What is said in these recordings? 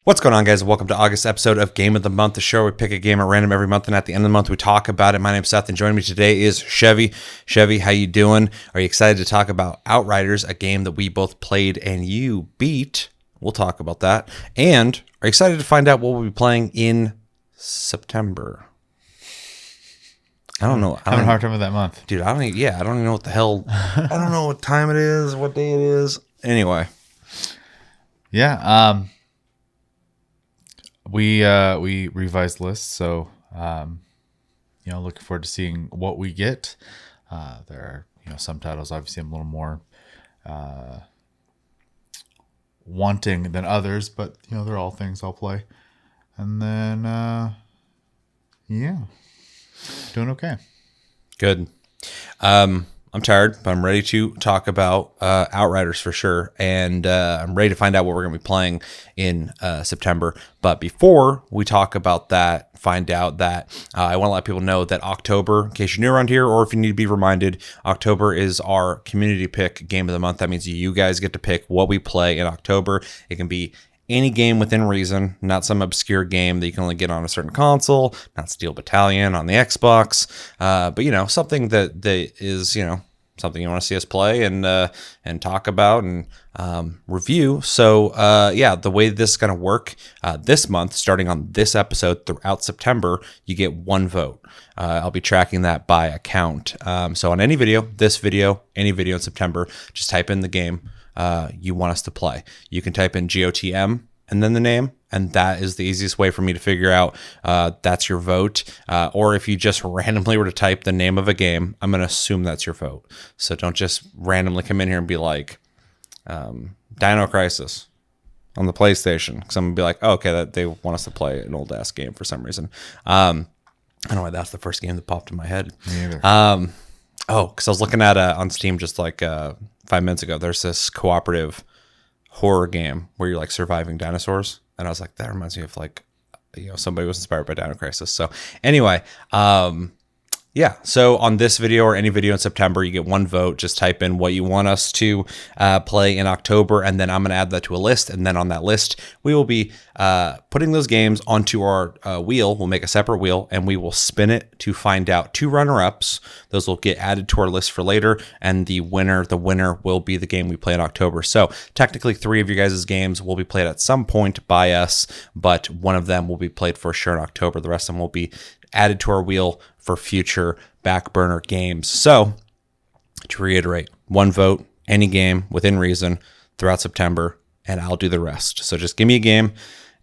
What's going on, guys? Welcome to August episode of Game of the Month, the show where we pick a game at random every month, and at the end of the month we talk about it. My name's Seth, and joining me today is Chevy. Chevy, how you doing? Are you excited to talk about Outriders, a game that we both played and you beat? We'll talk about that. And are you excited to find out what we'll be playing in September? I don't know. Having a hard time with that month, dude. I don't even know what the hell. I don't know what time it is, what day it is. Anyway, yeah. We revised lists, so looking forward to seeing what we get. There are some titles obviously I'm a little more wanting than others, but they're all things I'll play. And then doing okay. Good. I'm tired, but I'm ready to talk about Outriders for sure. And I'm ready to find out what we're going to be playing in September. But before we talk about that, find out that I want to let people know that October, in case you're new around here, or if you need to be reminded, October is our community pick game of the month. That means you guys get to pick what we play in October. It can be any game within reason, not some obscure game that you can only get on a certain console, not Steel Battalion on the Xbox, but something that is something you want to see us play and talk about and review. So the way this is going to work this month, starting on this episode throughout September, you get one vote. I'll be tracking that by account. So on any video, this video, any video in September, just type in the game you want us to play. You can type in GOTM and then the name, and that is the easiest way for me to figure out that's your vote. Or if you just randomly were to type the name of a game, I'm going to assume that's your vote. So don't just randomly come in here and be like Dino Crisis on the PlayStation, because I'm going to be like, oh, okay, that they want us to play an old ass game for some reason. I don't know why that's the first game that popped in my head. Me either. Because I was looking at on Steam just like 5 minutes ago. There's this cooperative horror game where you're like surviving dinosaurs, and I was like, that reminds me of somebody was inspired by Dino Crisis. So anyway, so on this video or any video in September, you get one vote. Just type in what you want us to play in October, and then I'm going to add that to a list. And then on that list, we will be putting those games onto our wheel. We'll make a separate wheel, and we will spin it to find out 2 runner-ups. Those will get added to our list for later, and the winner will be the game we play in October. So technically, 3 of you guys' games will be played at some point by us, but one of them will be played for sure in October. The rest of them will be added to our wheel for future back burner games. So to reiterate, one vote, any game within reason throughout September, and I'll do the rest. So just give me a game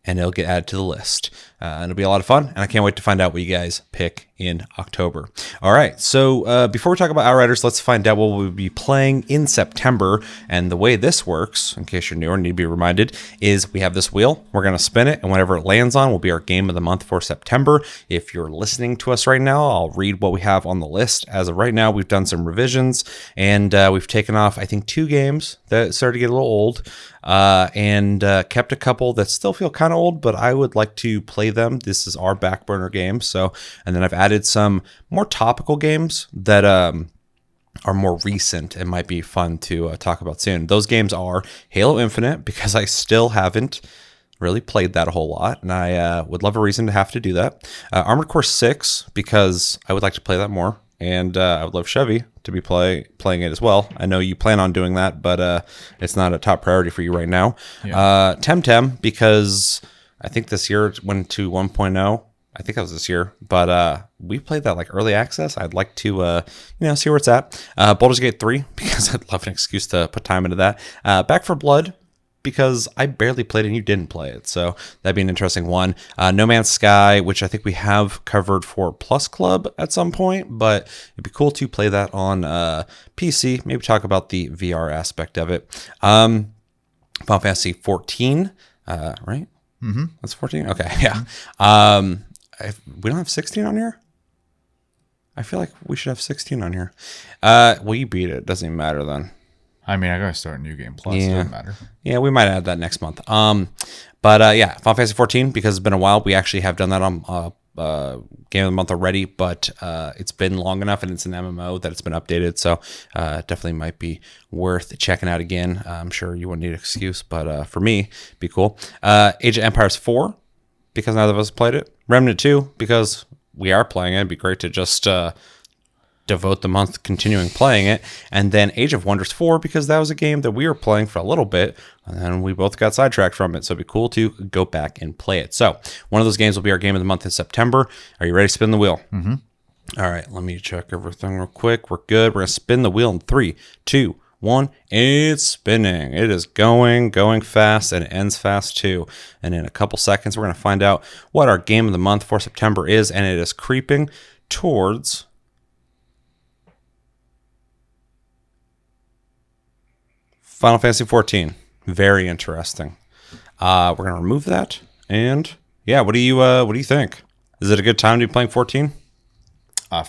and it'll get added to the list. And it'll be a lot of fun, and I can't wait to find out what you guys pick in October. All right, so before we talk about Outriders, let's find out what we'll be playing in September. And the way this works, in case you're new or need to be reminded, is we have this wheel. We're going to spin it, and whatever it lands on will be our game of the month for September. If you're listening to us right now, I'll read what we have on the list. As of right now, we've done some revisions, and we've taken off, I think, 2 games that started to get a little old, and kept a couple that still feel kind of old, but I would like to play them. This is our back burner game. So, and then I've added some more topical games that are more recent and might be fun to talk about soon. Those games are Halo Infinite, because I still haven't really played that a whole lot, and I would love a reason to have to do that. Armored Core 6, because I would like to play that more, and I would love Chevy to be playing it as well. I know you plan on doing that, but it's not a top priority for you right now. Yeah. Temtem, because I think this year it went to 1.0. I think that was this year, but we played that like early access. I'd like to see where it's at. Baldur's Gate 3, because I'd love an excuse to put time into that. Back 4 Blood, because I barely played it and you didn't play it, so that'd be an interesting one. No Man's Sky, which I think we have covered for Plus Club at some point, but it'd be cool to play that on PC. Maybe talk about the VR aspect of it. Final Fantasy 14, right? Mm-hmm. That's 14? Okay, yeah. We don't have 16 on here? I feel like we should have 16 on here. Well, you beat it. It doesn't even matter then. I mean, I gotta start a new game plus. It doesn't matter. Yeah, we might add that next month. Final Fantasy 14, because it's been a while. We actually have done that on game of the month already, but it's been long enough and it's an MMO that it's been updated. So definitely might be worth checking out again. I'm sure you wouldn't need an excuse, but for me, be cool. Age of Empires 4, because neither of us played it. Remnant 2, because we are playing it. It'd be great to just devote the month continuing playing it. And then Age of Wonders 4, because that was a game that we were playing for a little bit and then we both got sidetracked from it. So it'd be cool to go back and play it. So one of those games will be our game of the month in September. Are you ready to spin the wheel? Mm-hmm. All right, let me check everything real quick. We're good. We're going to spin the wheel in 3, 2, 1. It's spinning. It is going fast, and it ends fast too. And in a couple seconds, we're going to find out what our game of the month for September is, and it is creeping towards Final Fantasy 14. Very interesting. We're gonna remove that, and yeah, what do you think? Is it a good time to be playing 14?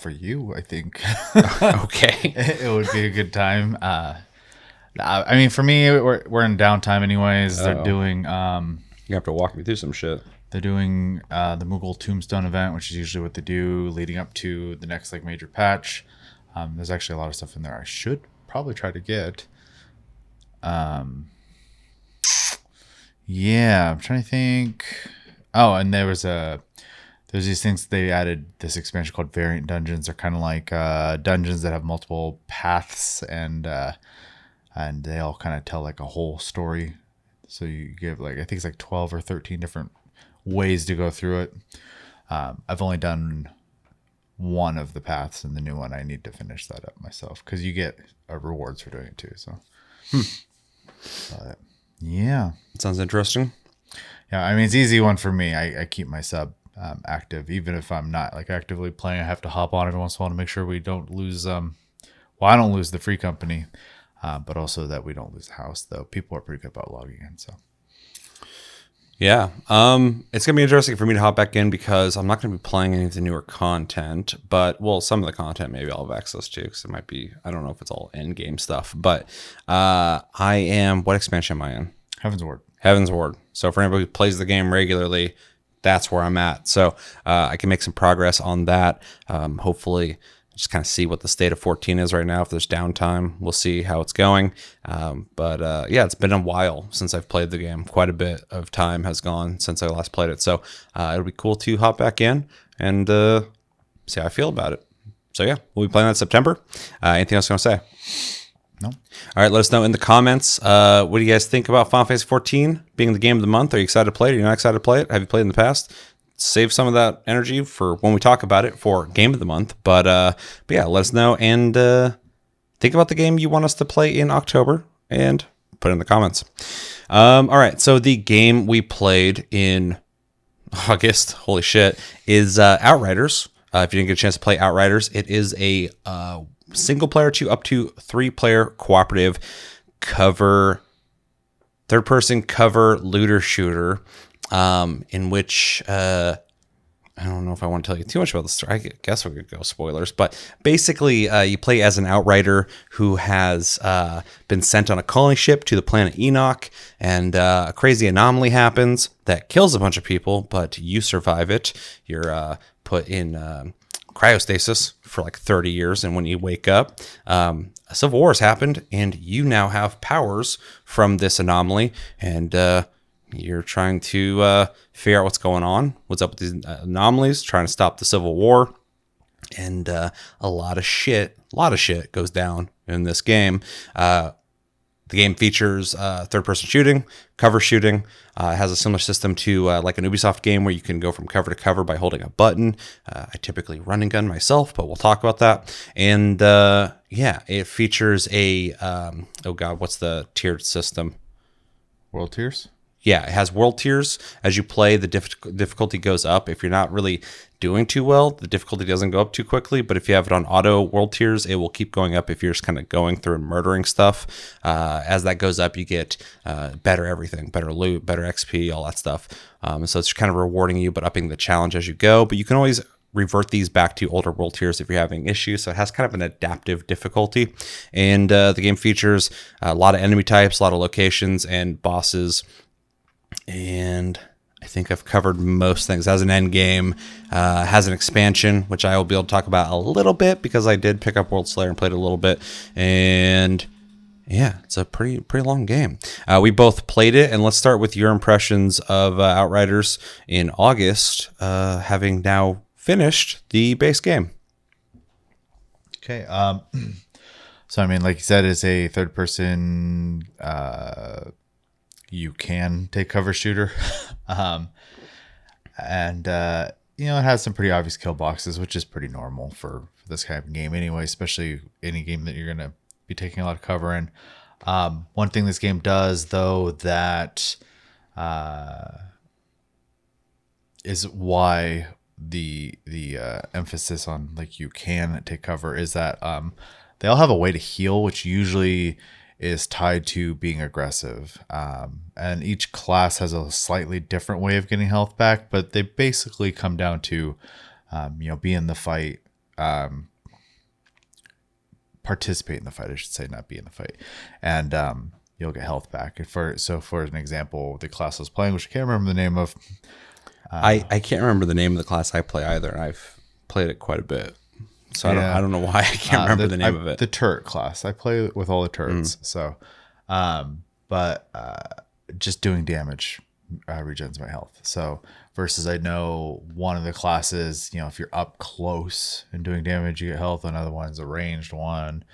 For you, I think. Okay. It would be a good time. I mean, for me, we're in downtime anyways. They're doing. You have to walk me through some shit. They're doing the Moogle Tombstone event, which is usually what they do leading up to the next major patch. There's actually a lot of stuff in there I should probably try to get. Yeah, I'm trying to think. Oh, and there's these things they added this expansion called variant dungeons. They're kind of like dungeons that have multiple paths, and they all kind of tell like a whole story. So you give I think it's 12 or 13 different ways to go through it. I've only done one of the paths, and the new one I need to finish that up myself because you get rewards for doing it too. So. But, yeah, It sounds interesting. Yeah, I mean, it's an easy one for me. I keep my sub active, even if I'm not actively playing. I have to hop on every once in a while to make sure we don't lose. Well, I don't lose the free company, but also that we don't lose the house. Though people are pretty good about logging in. So Yeah, it's gonna be interesting for me to hop back in because I'm not gonna be playing any of the newer content, but some of the content maybe I'll have access to because it might be. I don't know if it's all end game stuff, but I am. What expansion am I in? Heaven's Ward. Heaven's Ward. So for anybody who plays the game regularly, that's where I'm at. So I can make some progress on that. Hopefully, just kind of see what the state of 14 is right now. If there's downtime, we'll see how it's going. But yeah, it's been a while since I've played the game. Quite a bit of time has gone since I last played it. So it'll be cool to hop back in and see how I feel about it. So yeah, we'll be playing that in September. Anything else you want to say? No. All right, let us know in the comments. What do you guys think about Final Fantasy 14 being the game of the month? Are you excited to play it? Are you not excited to play it? Have you played in the past? Save some of that energy for when we talk about it for game of the month. But yeah, let us know and think about the game you want us to play in October and put it in the comments. All right, so the game we played in August, holy shit, is Outriders. If you didn't get a chance to play Outriders, it is a single player to up to 3-player cooperative third-person cover looter shooter. In which I don't know if I want to tell you too much about the story. I guess we could go spoilers, but basically you play as an outrider who has been sent on a colony ship to the planet Enoch, and a crazy anomaly happens that kills a bunch of people, but you survive it. You're put in cryostasis for 30 years, and when you wake up, a civil war has happened, and you now have powers from this anomaly, and you're trying to figure out what's going on, what's up with these anomalies, trying to stop the Civil War, and a lot of shit goes down in this game. The game features third-person shooting, cover shooting. It has a similar system to like an Ubisoft game where you can go from cover to cover by holding a button. I typically run and gun myself, but we'll talk about that. And yeah, it features a oh god, what's the tiered system? World tiers. Yeah, it has world tiers. As you play, the difficulty goes up. If you're not really doing too well, the difficulty doesn't go up too quickly. But if you have it on auto world tiers, it will keep going up if you're just kind of going through and murdering stuff. As that goes up, you get better everything, better loot, better XP, all that stuff. So it's kind of rewarding you, but upping the challenge as you go. But you can always revert these back to older world tiers if you're having issues. So it has kind of an adaptive difficulty. And the game features a lot of enemy types, a lot of locations and bosses. And I think I've covered most things. Has an end game, has an expansion, which I will be able to talk about a little bit because I did pick up World Slayer and played it a little bit. And yeah, it's a pretty long game. We both played it, and let's start with your impressions of Outriders in August, having now finished the base game. Okay. So I mean, like you said, it's a third person. You can take cover shooter, and you know, it has some pretty obvious kill boxes, which is pretty normal for this kind of game anyway. Especially any game that you're gonna be taking a lot of cover in. One thing this game does, though, that is why the emphasis on like you can take cover is that they all have a way to heal, which usually is tied to being aggressive. And each class has a slightly different way of getting health back, but they basically come down to you know, be in the fight. Participate in the fight, I should say, not be in the fight, and you'll get health back. For an example, the class I was playing, which I can't remember the name of. I can't remember the name of the class I play either. I've played it quite a bit, so I don't know why I can't remember the name of it. The turret class. I play with all the turrets. So, but just doing damage regens my health. So versus I know one of the classes, you know, if you're up close and doing damage, you get health. Another one's a ranged one,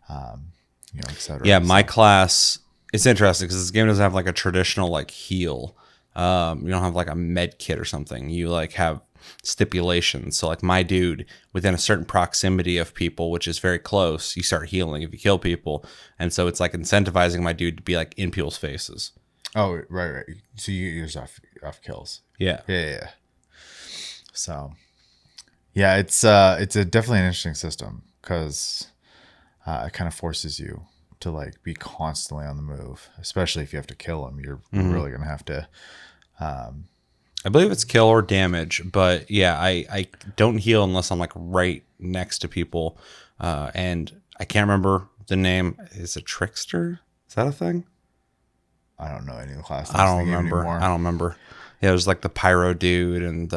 you know, etc. Yeah, my class. It's interesting because this game doesn't have like a traditional like heal. You don't have like a med kit or something. You like have stipulations. So like my dude, within a certain proximity of people, which is very close, you start healing if you kill people. And so it's like incentivizing my dude to be like in people's faces. Oh, right. So you use off kills. Yeah. So, yeah, it's definitely an interesting system because it kind of forces you to like be constantly on the move, especially if you have to kill them. You're really gonna have to. I believe it's kill or damage, but yeah, I don't heal unless I'm like right next to people, and I can't remember the name. Is it Trickster? Is that a thing? I don't know any of the classes. I don't remember. Yeah, it was like the pyro dude and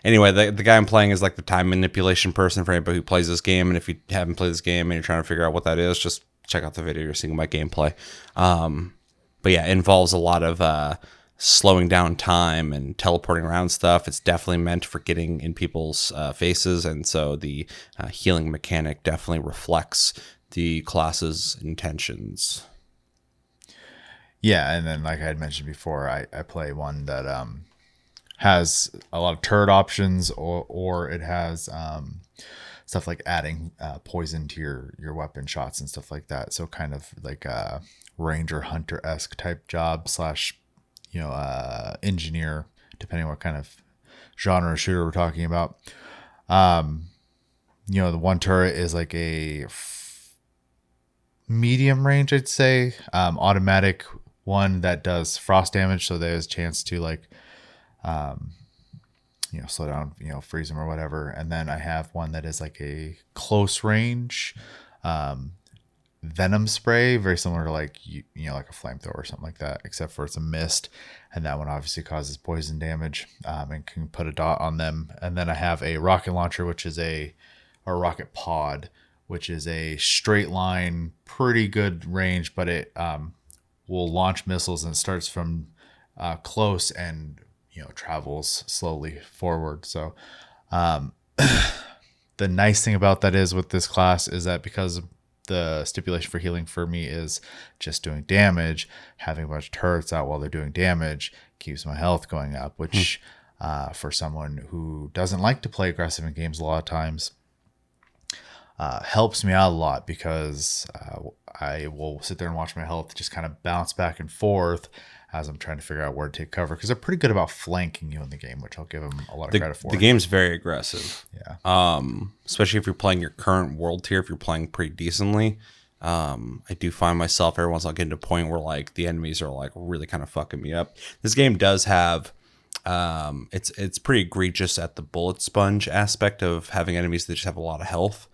anyway, the guy I'm playing is like the time manipulation person for anybody who plays this game. And if you haven't played this game and you're trying to figure out what that is, just check out the video. You're seeing my gameplay. But yeah, it involves a lot of slowing down time and teleporting around stuff. It's definitely meant for getting in people's faces. And so the healing mechanic definitely reflects the class's intentions. Yeah, and then like I had mentioned before, I play one that has a lot of turret options, or it has stuff like adding poison to your weapon shots and stuff like that. So kind of like a ranger hunter-esque type job / you know, engineer, depending on what kind of genre of shooter we're talking about. You know, the one turret is like a medium range, I'd say, automatic one that does frost damage, so there's a chance to like you know, slow down, you know, freeze them or whatever. And then I have one that is like a close range venom spray, very similar to like you know, like a flamethrower or something like that, except for it's a mist, and that one obviously causes poison damage and can put a dot on them. And then I have a rocket launcher, which is a rocket pod, which is a straight line, pretty good range, but it will launch missiles and starts from close and, you know, travels slowly forward. So the nice thing about that is with this class is that because the stipulation for healing for me is just doing damage, having a bunch of turrets out while they're doing damage keeps my health going up, which for someone who doesn't like to play aggressive in games a lot of times, helps me out a lot, because I will sit there and watch my health just kind of bounce back and forth as I'm trying to figure out where to take cover, because they're pretty good about flanking you in the game, which I'll give them a lot of credit for. The game's very aggressive. Yeah. Especially if you're playing your current world tier, if you're playing pretty decently. I do find myself every once in a while getting to a point where like the enemies are like really kind of fucking me up. This game does have it's pretty egregious at the bullet sponge aspect of having enemies that just have a lot of health,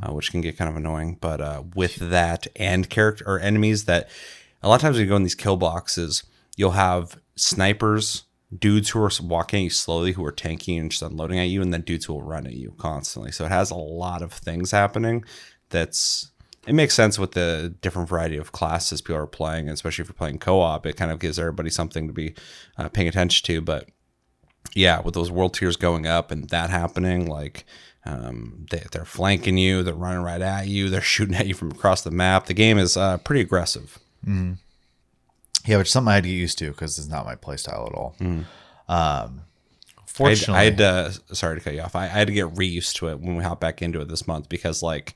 which can get kind of annoying. But with that and character or enemies that a lot of times when you go in these kill boxes, you'll have snipers dudes who are walking at you slowly, who are tanking and just unloading at you, and then dudes who will run at you constantly. So it has a lot of things happening. It makes sense with the different variety of classes people are playing, especially if you're playing co-op. It kind of gives everybody something to be paying attention to. But yeah, with those world tiers going up and that happening, like they're flanking you, they're running right at you, they're shooting at you from across the map. The game is pretty aggressive. Mm-hmm. Yeah, which is something I had to get used to because it's not my play style at all. Fortunately, I had sorry to cut you off. I had to get reused to it when we hop back into it this month because like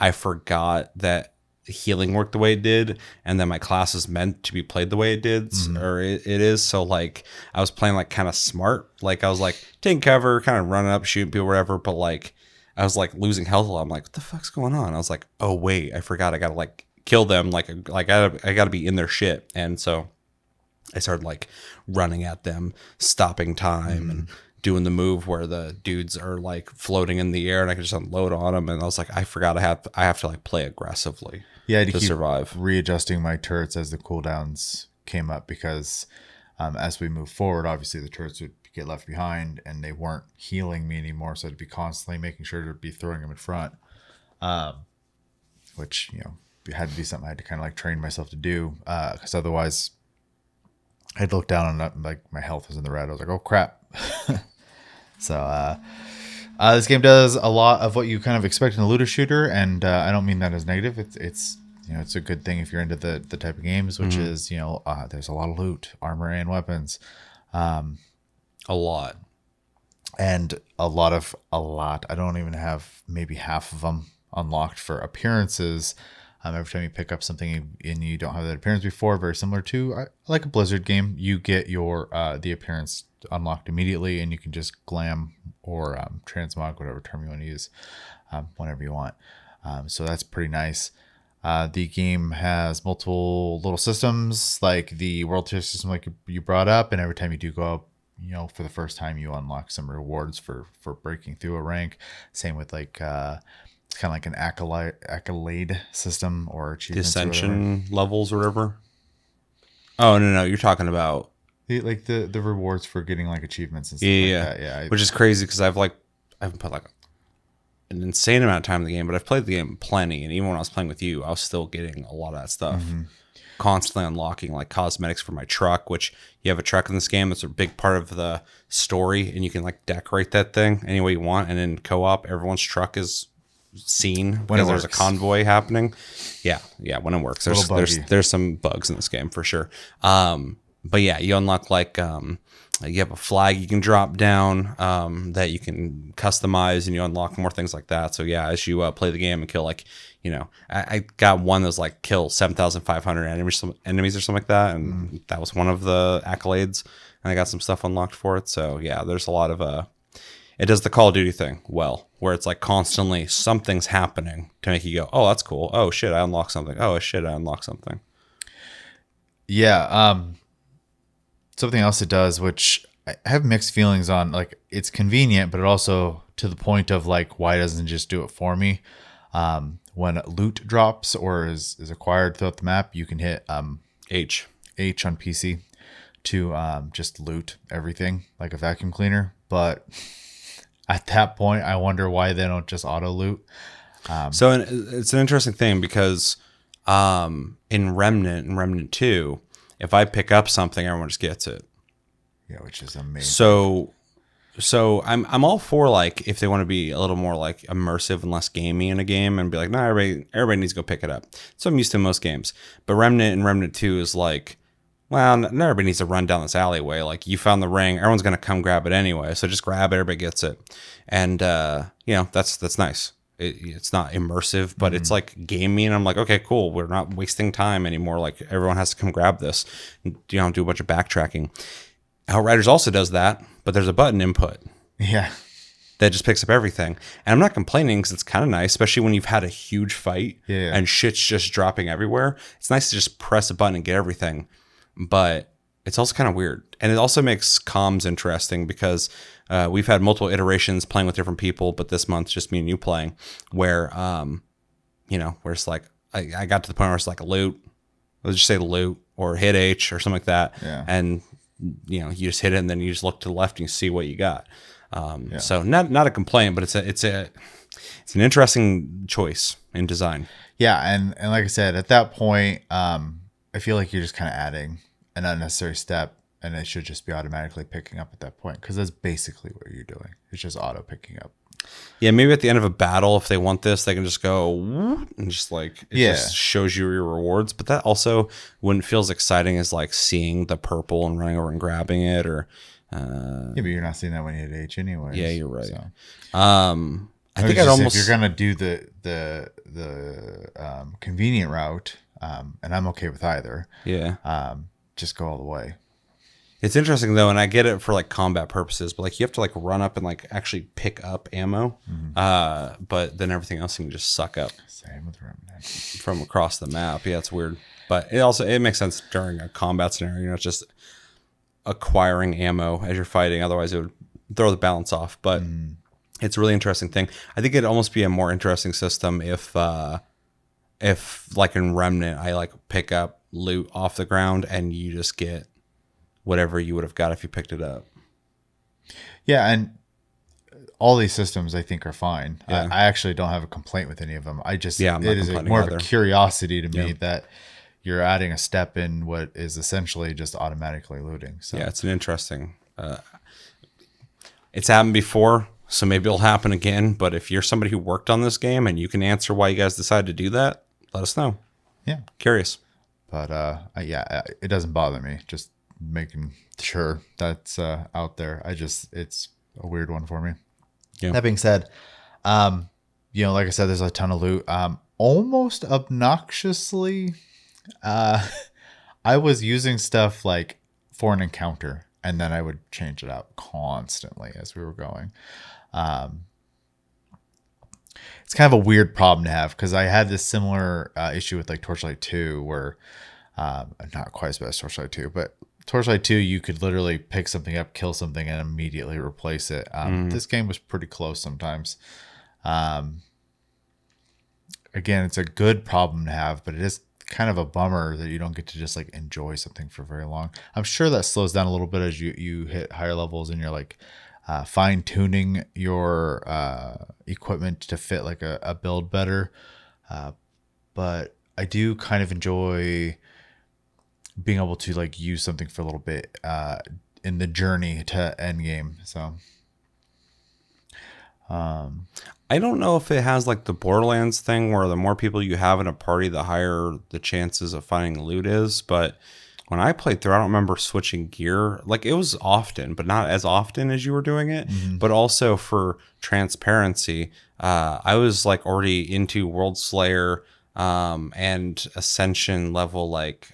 I forgot that healing worked the way it did, and then my class is meant to be played the way it did, or it is. So like I was playing like kind of smart. Like I was like taking cover, kind of running up, shooting people, whatever. But like I was like losing health a lot. I'm like, what the fuck's going on? I was like, oh wait, I forgot. I gotta like kill them. Like I gotta be in their shit. And so I started like running at them, stopping time, and doing the move where the dudes are like floating in the air and I can just unload on them. And I was like, I forgot I have to like play aggressively to keep survive. Readjusting my turrets as the cooldowns came up because as we move forward, obviously the turrets would get left behind and they weren't healing me anymore. So I'd be constantly making sure to be throwing them in front, which, you know, had to be something I had to kind of like train myself to do because otherwise I'd look down and like my health was in the red. I was like, oh crap. So this game does a lot of what you kind of expect in a looter shooter, and I don't mean that as negative. It's you know, it's a good thing if you're into the type of games, which is, you know, there's a lot of loot, armor and weapons, a lot, and a lot. I don't even have maybe half of them unlocked for appearances. Every time you pick up something and you don't have that appearance before, very similar to like a Blizzard game, you get your the appearance unlocked immediately, and you can just glam or transmog, whatever term you want to use, whenever you want. So that's pretty nice. The game has multiple little systems, like the world tier system, like you brought up, and every time you do go up, you know, for the first time, you unlock some rewards for breaking through a rank. Same with like it's kind of like an accolade system or achievements, dissension levels or whatever. Oh no, you're talking about like the rewards for getting like achievements and stuff like that. Yeah, which is crazy because I haven't put like an insane amount of time in the game, but I've played the game plenty, and even when I was playing with you, I was still getting a lot of that stuff. Constantly unlocking like cosmetics for my truck, which you have a truck in this game. It's a big part of the story, and you can like decorate that thing any way you want. And in co-op, everyone's truck is seen because there's a convoy happening. Yeah, when it works. There's some bugs in this game for sure. But yeah, you unlock like you have a flag you can drop down that you can customize, and you unlock more things like that. So yeah, as you play the game and kill like, you know, I got one that was like kill 7,500 enemies or something like that, and that was one of the accolades, and I got some stuff unlocked for it. So yeah, there's a lot of it does the Call of Duty thing well, where it's like constantly something's happening to make you go, oh, that's cool. Oh shit, I unlocked something. Oh shit, I unlocked something. Yeah. Something else it does, which I have mixed feelings on, like it's convenient, but it also to the point of like, why doesn't it just do it for me? When loot drops or is acquired throughout the map, you can hit H on PC to just loot everything like a vacuum cleaner. But at that point, I wonder why they don't just auto loot. So it's an interesting thing because in Remnant 2, if I pick up something, everyone just gets it. Yeah, which is amazing. So I'm all for like if they want to be a little more like immersive and less gamey in a game and be like, no, everybody needs to go pick it up. So I'm used to in most games. But Remnant and Remnant 2 is like, well, not everybody needs to run down this alleyway. Like you found the ring, everyone's gonna come grab it anyway. So just grab it, everybody gets it. And you know, that's nice. It's not immersive, but it's like gaming. And I'm like, okay, cool. We're not wasting time anymore. Like everyone has to come grab this. You know, do a bunch of backtracking. Outriders also does that, but there's a button input. Yeah. That just picks up everything. And I'm not complaining because it's kind of nice, especially when you've had a huge fight and shit's just dropping everywhere. It's nice to just press a button and get everything. But it's also kind of weird. And it also makes comms interesting because we've had multiple iterations playing with different people, but this month just me and you playing where, you know, where it's like, I got to the point where it's like a loot. Let's just say loot or hit H or something like that. Yeah. And you just hit it and then you just look to the left and you see what you got. So not a complaint, but it's an interesting choice in design. Yeah, and like I said, at that point, I feel like you're just kind of adding an unnecessary step, and it should just be automatically picking up at that point, because that's basically what you're doing. It's just auto picking up. Yeah, maybe at the end of a battle, if they want this, they can just go and just like it just shows you your rewards. But that also wouldn't feel as exciting as like seeing the purple and running over and grabbing it, or yeah, but you're not seeing that when you hit H anyway. Yeah, you're right. So. I think I'd almost, if you're gonna do the convenient route, and I'm okay with either. Yeah. Just go all the way. It's interesting though, and I get it for like combat purposes, but like you have to like run up and like actually pick up ammo. But then everything else you can just suck up. Same with Remnant. From across the map. Yeah, it's weird. But it makes sense during a combat scenario, it's just acquiring ammo as you're fighting. Otherwise it would throw the balance off. But it's a really interesting thing. I think it'd almost be a more interesting system if like in Remnant, I like pick up loot off the ground and you just get whatever you would have got if you picked it up. Yeah, and all these systems I think are fine. Yeah. I actually don't have a complaint with any of them. It is more either. of a curiosity to me that you're adding a step in what is essentially just automatically looting. So yeah, it's an interesting. It's happened before, so maybe it'll happen again. But if you're somebody who worked on this game and you can answer why you guys decided to do that, let us know. Yeah, curious. But it doesn't bother me. Just making sure that's out there. It's a weird one for me. Yeah. That being said, like I said, there's a ton of loot. Almost obnoxiously, I was using stuff like for an encounter, and then I would change it out constantly as we were going. It's kind of a weird problem to have, because I had this similar issue with like Torchlight 2, where not quite as bad as Torchlight 2, but Torchlight 2, you could literally pick something up, kill something, and immediately replace it. This game was pretty close sometimes. Again, it's a good problem to have, but it is kind of a bummer that you don't get to just like enjoy something for very long. I'm sure that slows down a little bit as you hit higher levels and you're like fine tuning your equipment to fit like a build better. But I do kind of enjoy being able to like use something for a little bit in the journey to end game. So I don't know if it has like the Borderlands thing where the more people you have in a party, the higher the chances of finding loot is. But when I played through, I don't remember switching gear. Like it was often, but not as often as you were doing it. But also for transparency, I was like already into World Slayer and Ascension level, like,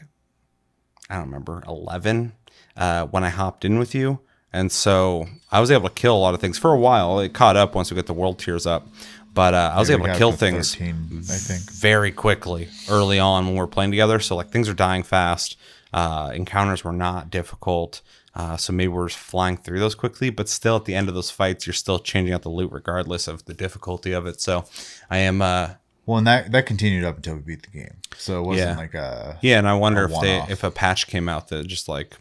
I don't remember, 11 when I hopped in with you. And so I was able to kill a lot of things for a while. It caught up once we got the world tiers up. But I was able to kill things 13, I think, very quickly early on when we were playing together. So like things are dying fast. Encounters were not difficult. So maybe we're just flying through those quickly. But still at the end of those fights, you're still changing out the loot regardless of the difficulty of it. So I am... well, and that continued up until we beat the game. So it wasn't like a... Yeah, and I wonder if a patch came out that just like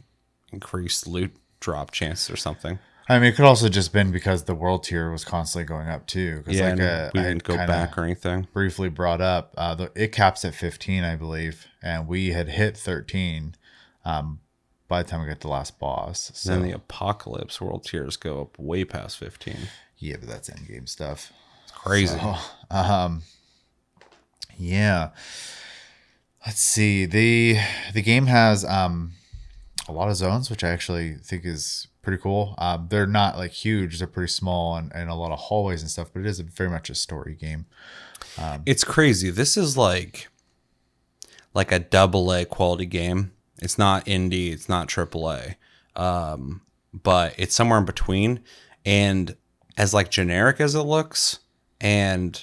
increased loot drop chances or something. I mean, it could also just been because the world tier was constantly going up too. Yeah, like we didn't go back or anything. Briefly brought up, it caps at 15, I believe, and we had hit 13 by the time we got the last boss. So then the Apocalypse world tiers go up way past 15. Yeah, but that's endgame stuff. It's crazy. So, yeah. Let's see. The game has a lot of zones, which I actually think is pretty cool. They're not like huge; they're pretty small, and a lot of hallways and stuff. But it is very much a story game. It's crazy. This is like a AA quality game. It's not indie. It's not AAA. But it's somewhere in between. And as like generic as it looks, and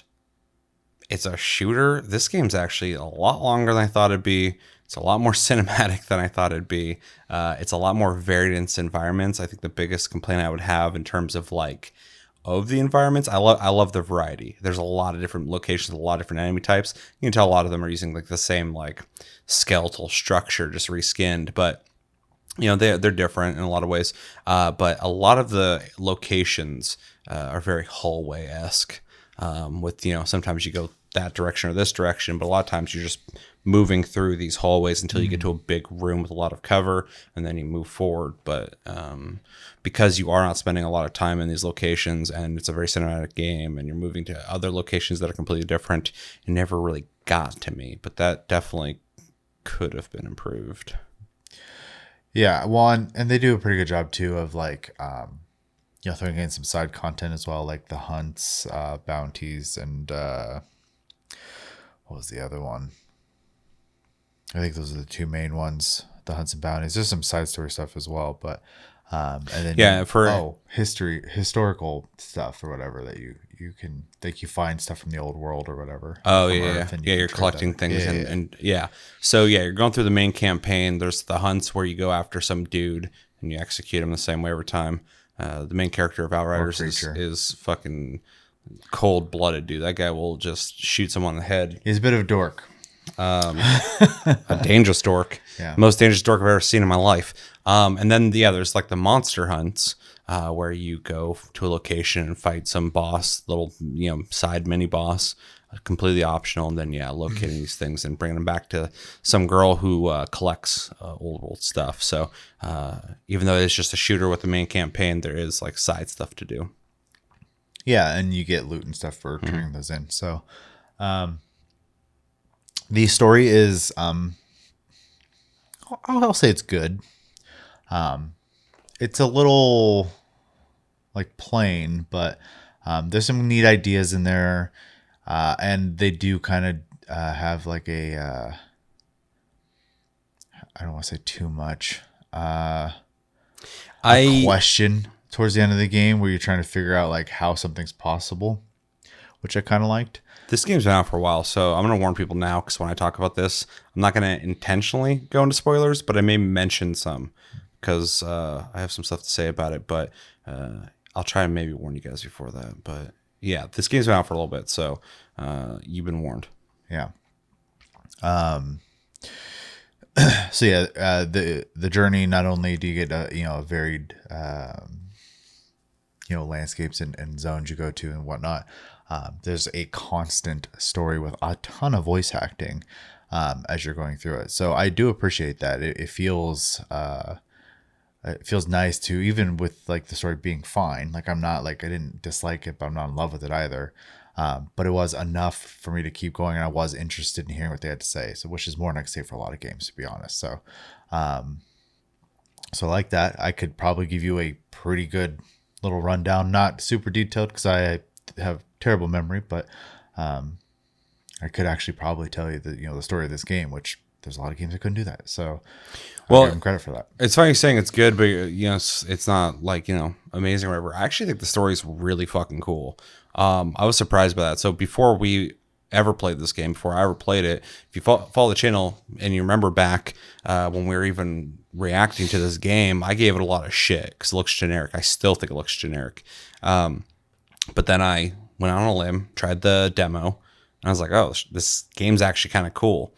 it's a shooter, this game's actually a lot longer than I thought it'd be. It's a lot more cinematic than I thought it'd be. It's a lot more varied in its environments. I think the biggest complaint I would have in terms of like of the environments, I love the variety. There's a lot of different locations, a lot of different enemy types. You can tell a lot of them are using like the same like skeletal structure, just reskinned. But they're different in a lot of ways, but a lot of the locations are very hallway-esque, with sometimes you go that direction or this direction, but a lot of times you're just moving through these hallways until you get to a big room with a lot of cover, and then you move forward. But because you are not spending a lot of time in these locations, and it's a very cinematic game, and you're moving to other locations that are completely different, it never really got to me. But that definitely could have been improved. Yeah, well, and they do a pretty good job too of like throwing in some side content as well, like the hunts, bounties, and what was the other one? I think those are the two main ones, the hunts and bounties. There's some side story stuff as well, but and then historical stuff or whatever that you can, like, you find stuff from the old world or whatever. Oh yeah, you're collecting things and so you're going through the main campaign. There's the hunts where you go after some dude and you execute him the same way every time. The main character of Outriders is fucking cold-blooded, dude. That guy will just shoot someone in the head. He's a bit of a dork. A dangerous dork. Yeah. Most dangerous dork I've ever seen in my life. And then there's like the monster hunts, where you go to a location and fight some boss, little side mini boss, completely optional, and then locating these things and bringing them back to some girl who collects old stuff. So even though it's just a shooter with the main campaign, there is like side stuff to do. Yeah, and you get loot and stuff for turning those in. So the story is I'll say it's good. It's a little like plain, but there's some neat ideas in there, and they do kind of have like a I don't want to say too much a question towards the end of the game where you're trying to figure out like how something's possible, which I kind of liked. This game's been out for a while, so I'm going to warn people now, because when I talk about this, I'm not going to intentionally go into spoilers, but I may mention some, because I have some stuff to say about it, but I'll try and maybe warn you guys before that. But yeah, this game's been out for a little bit, so you've been warned. Yeah. So yeah, the journey, not only do you get a varied landscapes and zones you go to and whatnot, there's a constant story with a ton of voice acting as you're going through it. So I do appreciate that. It feels nice to, even with like the story being fine. Like I didn't dislike it, but I'm not in love with it either. But it was enough for me to keep going, and I was interested in hearing what they had to say. So, which is more than I could say for a lot of games, to be honest. So, so like that, I could probably give you a pretty good little rundown, not super detailed because I have terrible memory, but I could actually probably tell you the story of this game, which there's a lot of games that couldn't do that. So, I give them credit for that. It's funny saying it's good, but it's not like amazing or whatever. I actually think the story is really fucking cool. I was surprised by that. So before we ever played this game, before I ever played it, if you follow the channel and you remember back when we were even reacting to this game, I gave it a lot of shit because it looks generic. I still think it looks generic. But then I went out on a limb, tried the demo, and I was like, oh, this game's actually kind of cool.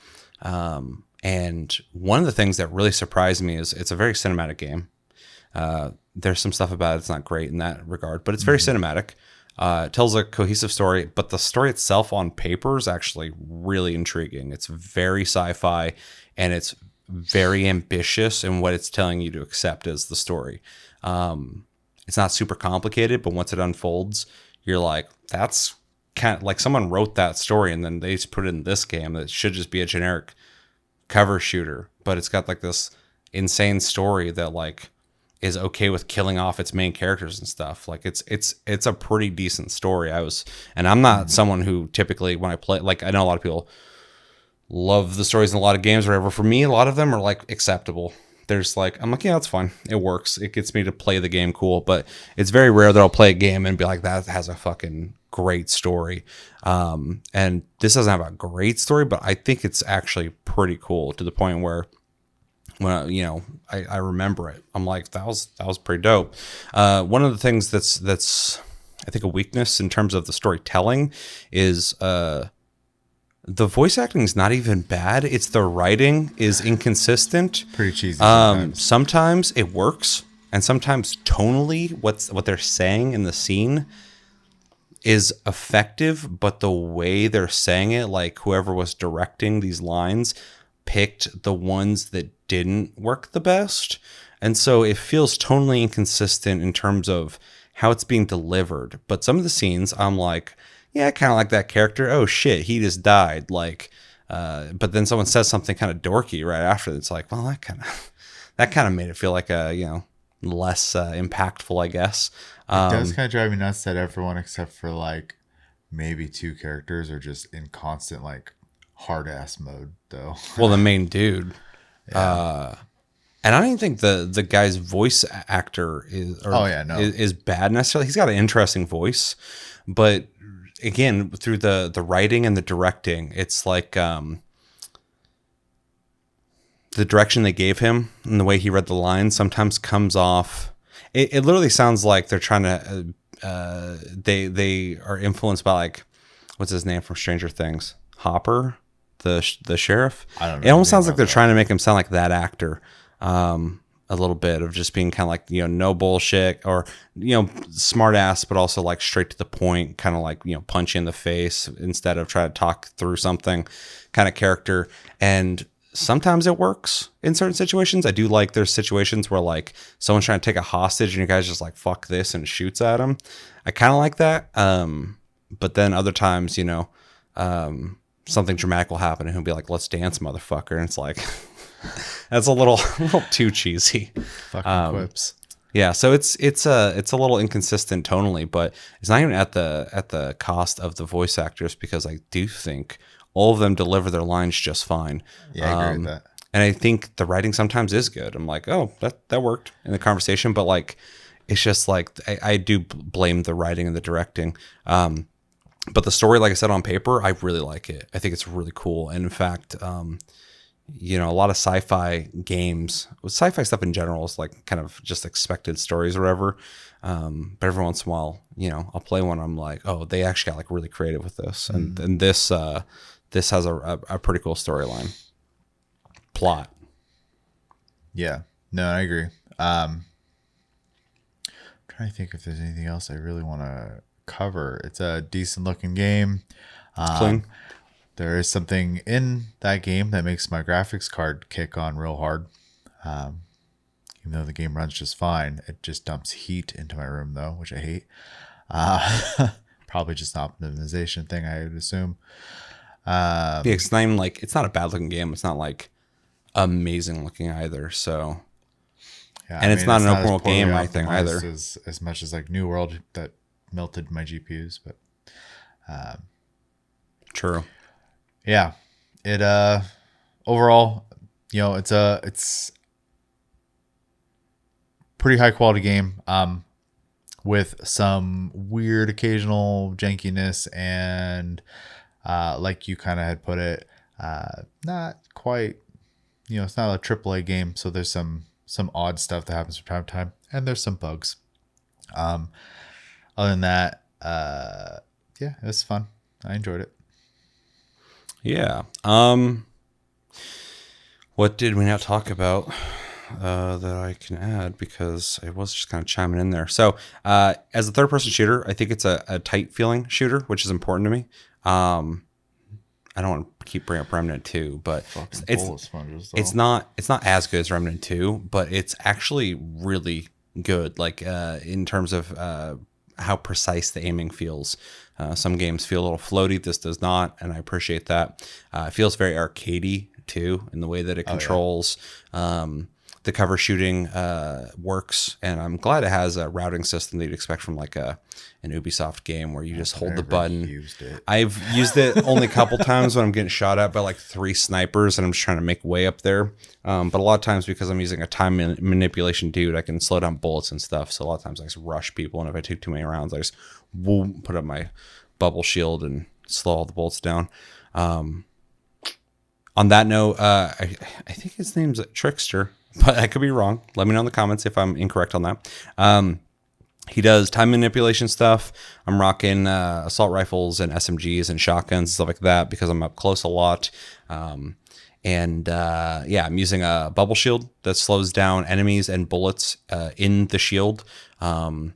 And one of the things that really surprised me is it's a very cinematic game. There's some stuff about it that's not great in that regard, but it's very cinematic. It tells a cohesive story, but the story itself on paper is actually really intriguing. It's very sci-fi, and it's very ambitious in what it's telling you to accept as the story. It's not super complicated, but once it unfolds, you're like, that's kind of like someone wrote that story and then they just put it in this game that should just be a generic cover shooter, but it's got like this insane story that like is okay with killing off its main characters and stuff. Like it's a pretty decent story. And I'm not someone who typically, when I play, like I know a lot of people love the stories in a lot of games or whatever. For me, a lot of them are like acceptable. There's like, I'm like, yeah, that's fine. It works. It gets me to play the game cool, but it's very rare that I'll play a game and be like, that has a fucking great story. And this doesn't have a great story, but I think it's actually pretty cool to the point where when I remember it, I'm like, that was pretty dope. One of the things that's I think a weakness in terms of the storytelling is The voice acting is not even bad. It's the writing is inconsistent. Pretty cheesy sometimes. Sometimes it works, and sometimes tonally, what they're saying in the scene is effective, but the way they're saying it, like whoever was directing these lines, picked the ones that didn't work the best, and so it feels tonally inconsistent in terms of how it's being delivered. But some of the scenes, I'm like, yeah, I kind of like that character. Oh shit, he just died. Like, but then someone says something kind of dorky right after. It's like, well, that kind of made it feel like a less impactful, I guess. It does kind of drive me nuts that everyone except for like maybe two characters are just in constant like hard ass mode though. Well, the main dude. And I don't even think the guy's voice actor is bad necessarily. He's got an interesting voice, but again, through the writing and the directing, it's like the direction they gave him and the way he read the lines sometimes comes off. It literally sounds like they're trying to. They are influenced by like, what's his name from Stranger Things? Hopper, the sheriff. I don't know. It almost sounds like they're trying to make him sound like that actor. A little bit of just being kind of like, no bullshit or, smart ass, but also like straight to the point, kind of like, punch you in the face instead of try to talk through something kind of character. And sometimes it works in certain situations. I do like there's situations where like someone's trying to take a hostage and you guys just like, fuck this and shoots at them. I kind of like that. But then other times, something dramatic will happen and he'll be like, let's dance, motherfucker. And it's like, that's a little too cheesy. Fucking quips. Yeah, so it's a little inconsistent tonally, but it's not even at the cost of the voice actors, because I do think all of them deliver their lines just fine. Yeah, I agree with that. And I think the writing sometimes is good. I'm like, oh, that worked in the conversation, but like it's just like I do blame the writing and the directing. But the story, like I said, on paper, I really like it. I think it's really cool. And in fact, a lot of sci-fi games, sci-fi stuff in general is like kind of just expected stories or whatever. But every once in a while, I'll play one. I'm like, oh, they actually got like really creative with this. And this has a pretty cool storyline plot. Yeah, no, I agree. I'm trying to think if there's anything else I really want to cover. It's a decent looking game. Clean. There is something in that game that makes my graphics card kick on real hard. Even though the game runs just fine, it just dumps heat into my room though, which I hate. Probably just an optimization thing, I would assume. Yeah, it's not even like, it's not a bad looking game. It's not like amazing looking either. So, yeah, and it's not an open world game, I think, either. As much as like New World that melted my GPUs, but true. Yeah, it overall, it's pretty high quality game, with some weird occasional jankiness and like you kind of had put it, not quite, it's not a AAA game, so there's some odd stuff that happens from time to time, and there's some bugs. Other than that, yeah, it was fun. I enjoyed it. Yeah. What did we not talk about that I can add, because I was just kind of chiming in there. So, as a third-person shooter, I think it's a tight-feeling shooter, which is important to me. I don't want to keep bringing up Remnant 2, but it's not as good as Remnant 2, but it's actually really good. Like in terms of how precise the aiming feels. Some games feel a little floaty. This does not, and I appreciate that. It feels very arcadey too in the way that it controls. The cover shooting works, and I'm glad it has a routing system that you'd expect from like an Ubisoft game where you just hold the button. I've used it only a couple times when I'm getting shot at by like 3 snipers and I'm just trying to make way up there. But a lot of times, because I'm using a time manipulation dude, I can slow down bullets and stuff. So a lot of times I just rush people, and if I take too many rounds, I just put up my bubble shield and slow all the bullets down. On that note, I think his name's Trickster, but I could be wrong. Let me know in the comments if I'm incorrect on that. He does time manipulation stuff. I'm rocking assault rifles and SMGs and shotguns and stuff like that because I'm up close a lot. Yeah, I'm using a bubble shield that slows down enemies and bullets in the shield. One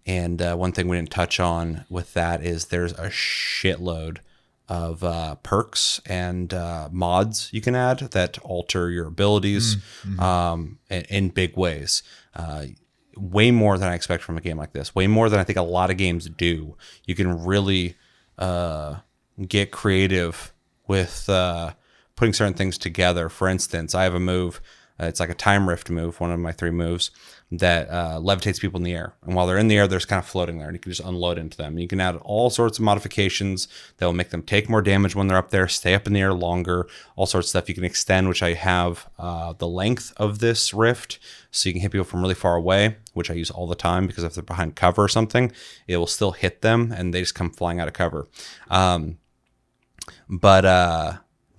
thing we didn't touch on with that is there's a shitload of perks and mods you can add that alter your abilities in big ways. Way more than I expect from a game like this. Way more than I think a lot of games do. You can really get creative with putting certain things together. For instance, I have a move. It's like a time rift move, one of my 3 moves, that levitates people in the air. And while they're in the air, they're just kind of floating there, and you can just unload into them. You can add all sorts of modifications that will make them take more damage when they're up there, stay up in the air longer, all sorts of stuff. You can extend, which I have the length of this rift, so you can hit people from really far away, which I use all the time because if they're behind cover or something, it will still hit them, and they just come flying out of cover.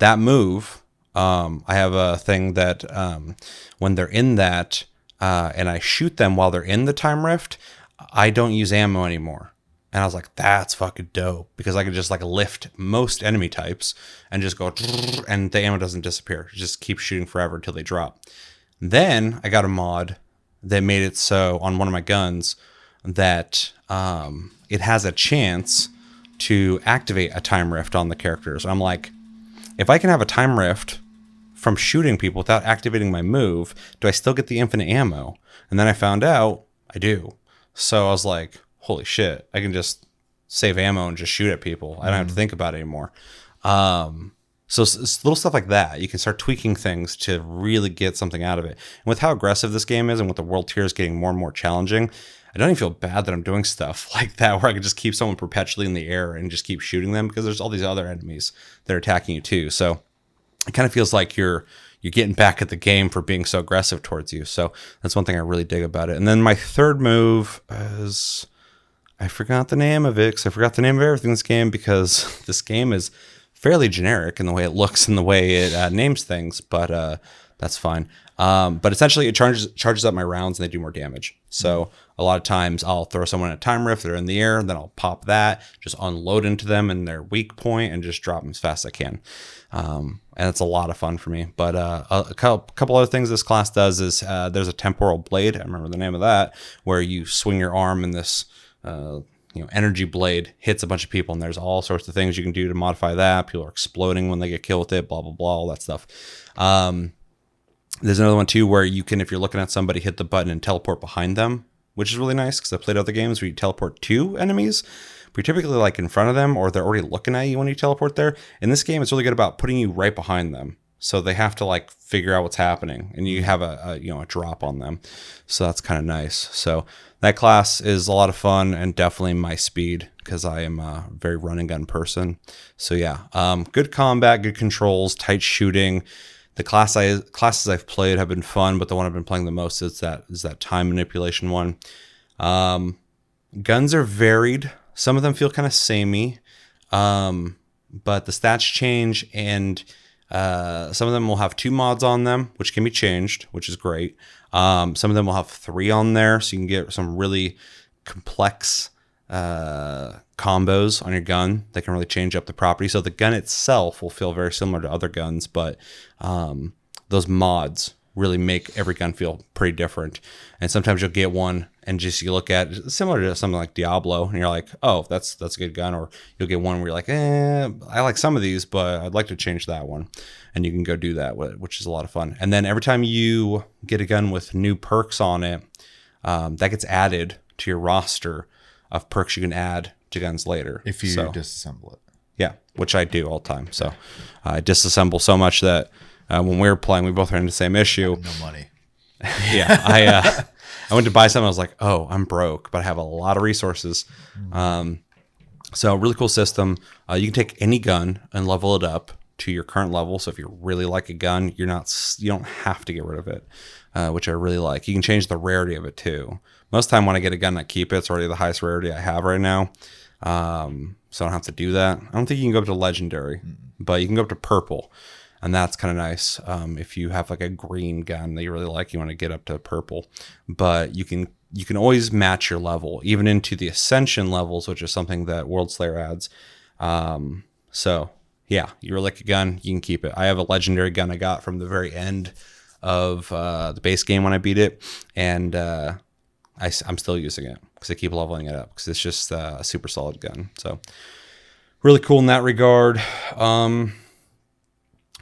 That move, I have a thing that when they're in that and I shoot them while they're in the time rift, I don't use ammo anymore. And I was like, that's fucking dope, because I could just like lift most enemy types and just go, and the ammo doesn't disappear. It just keeps shooting forever until they drop. Then I got a mod that made it so on one of my guns that it has a chance to activate a time rift on the characters. I'm like, if I can have a time rift from shooting people without activating my move, do I still get the infinite ammo? And then I found out I do. So I was like, holy shit, I can just save ammo and just shoot at people. I don't have to think about it anymore. So it's little stuff like that. You can start tweaking things to really get something out of it. And with how aggressive this game is and with the world tiers getting more and more challenging, I don't even feel bad that I'm doing stuff like that where I can just keep someone perpetually in the air and just keep shooting them, because there's all these other enemies that are attacking you too. So it kind of feels like you're getting back at the game for being so aggressive towards you. So that's one thing I really dig about it. And then my third move is, I forgot the name of it, because I forgot the name of everything in this game, because this game is fairly generic in the way it looks and the way it names things, but that's fine. But essentially it charges up my rounds and they do more damage. So a lot of times I'll throw someone in a time rift, they're in the air, then I'll pop that, just unload into them in their weak point and just drop them as fast as I can. And it's a lot of fun for me. But a couple other things this class does is there's a temporal blade. I remember the name of that, where you swing your arm and this energy blade hits a bunch of people, and there's all sorts of things you can do to modify that. People are exploding when they get killed with it, blah, blah, blah, all that stuff. There's another one too where you can, if you're looking at somebody, hit the button and teleport behind them, which is really nice, because I played other games where you teleport to enemies, but you're typically like in front of them, or they're already looking at you when you teleport there. In this game, it's really good about putting you right behind them, so they have to like figure out what's happening, and you have a drop on them. So that's kind of nice. So that class is a lot of fun and definitely my speed, because I am a very run and gun person. So yeah, good combat, good controls, tight shooting. The classes I've played have been fun, but the one I've been playing the most is that time manipulation one. Guns are varied. Some of them feel kind of samey, but the stats change, and some of them will have 2 mods on them, which can be changed, which is great. Some of them will have 3 on there, so you can get some really complex combos on your gun that can really change up the property. So the gun itself will feel very similar to other guns, but those mods really make every gun feel pretty different. And sometimes you'll get one and just you look at it, similar to something like Diablo, and you're like, oh, that's a good gun. Or you'll get one where you're like, I like some of these, but I'd like to change that one. And you can go do that, which is a lot of fun. And then every time you get a gun with new perks on it, that gets added to your roster of perks you can add to guns later. If you disassemble it. Yeah, which I do all the time. So I disassemble so much that when we were playing, we both ran into the same issue. No money. Yeah, I went to buy something. I was like, oh, I'm broke, but I have a lot of resources. So really cool system. You can take any gun and level it up to your current level. So if you really like a gun, you don't have to get rid of it, which I really like. You can change the rarity of it too. Most of the time when I get a gun, I keep it. It's already the highest rarity I have right now. So I don't have to do that. I don't think you can go up to legendary, but you can go up to purple. And that's kind of nice. If you have like a green gun that you really like, you want to get up to purple. But you can you can always match your level, even into the Ascension levels, which is something that World Slayer adds. So yeah, you like a gun, you can keep it. I have a legendary gun I got from the very end of the base game when I beat it, and I'm still using it because I keep leveling it up because it's just a super solid gun. So really cool in that regard.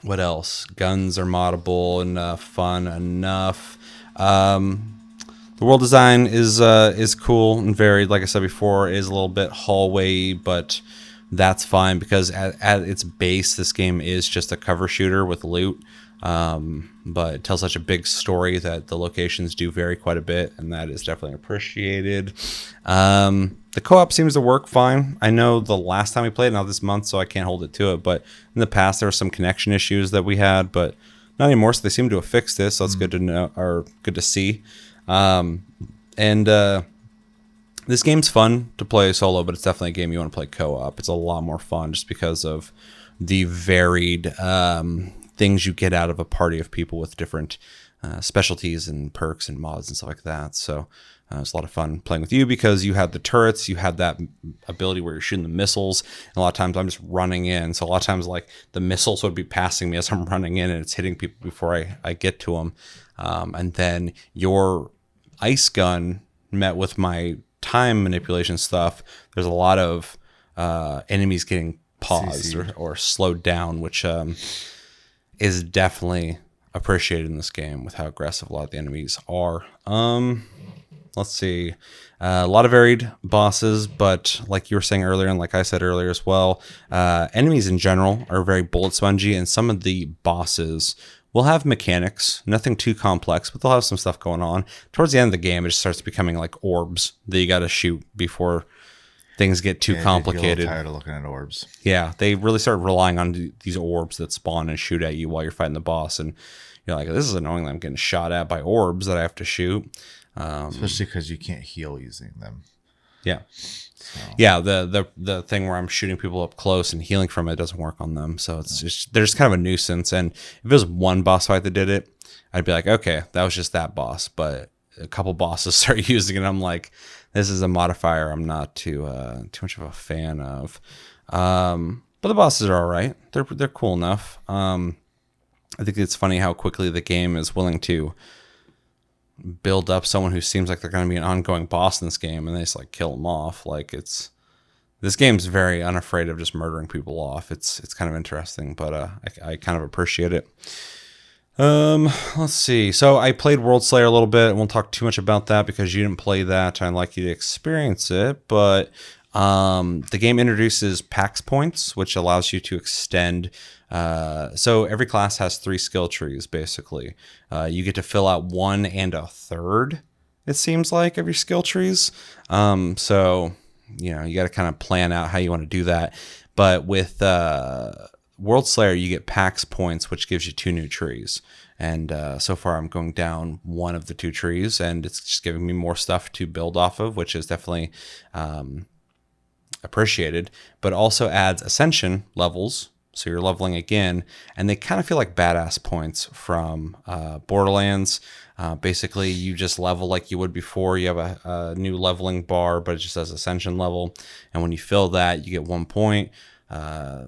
What else? Guns are moddable and fun enough. The world design is cool and varied. Like I said before, it is a little bit hallway, but that's fine because at its base, this game is just a cover shooter with loot. But it tells such a big story that the locations do vary quite a bit, and that is definitely appreciated. The co-op seems to work fine. I know the last time we played, not this month, so I can't hold it to it, but in the past there were some connection issues that we had, but not anymore, so they seem to have fixed this, so it's good to know, or good to see. This game's fun to play solo, but it's definitely a game you want to play co-op. It's a lot more fun just because of the varied things you get out of a party of people with different specialties and perks and mods and stuff like that. So it's a lot of fun playing with you because you had the turrets, you had that ability where you're shooting the missiles, and a lot of times I'm just running in. So a lot of times, like, the missiles would be passing me as I'm running in, and it's hitting people before I get to them. And then your ice gun met with my time manipulation stuff. There's a lot of enemies getting paused or slowed down, which is definitely appreciated in this game with how aggressive a lot of the enemies are. Let's see. A lot of varied bosses, but like you were saying earlier, and like I said earlier as well, enemies in general are very bullet spongy, and some of the bosses will have mechanics, nothing too complex, but they'll have some stuff going on. Towards the end of the game, it just starts becoming like orbs that you got to shoot before things get too complicated. I'm tired of looking at orbs. Yeah, they really start relying on these orbs that spawn and shoot at you while you're fighting the boss, and you're like, this is annoying that I'm getting shot at by orbs that I have to shoot. Especially because you can't heal using them. Yeah. So. Yeah, the thing where I'm shooting people up close and healing from it doesn't work on them. So it's just, they're just kind of a nuisance. And if it was one boss fight that did it, I'd be like, okay, that was just that boss. But a couple bosses start using it, I'm like, this is a modifier I'm not too much of a fan of. But the bosses are all right. They're cool enough. I think it's funny how quickly the game is willing to build up someone who seems like they're going to be an ongoing boss in this game, and they just like kill them off. Like, this game's very unafraid of just murdering people off. It's kind of interesting, but I kind of appreciate it. Let's see. So I played World Slayer a little bit. I won't talk too much about that because you didn't play that. I'd like you to experience it, but the game introduces PAX points, which allows you to extend. So every class has 3 skill trees, basically. You get to fill out 1 and a third, it seems like, of your skill trees. So, you know, you got to kind of plan out how you want to do that. But with World Slayer, you get PAX points, which gives you 2 new trees. And so far, I'm going down 1 of the 2 trees, and it's just giving me more stuff to build off of, which is definitely appreciated. But also adds Ascension levels. So you're leveling again, and they kind of feel like badass points from Borderlands. Basically, you just level like you would before. You have a new leveling bar, but it just says Ascension level. And when you fill that, you get 1 point. A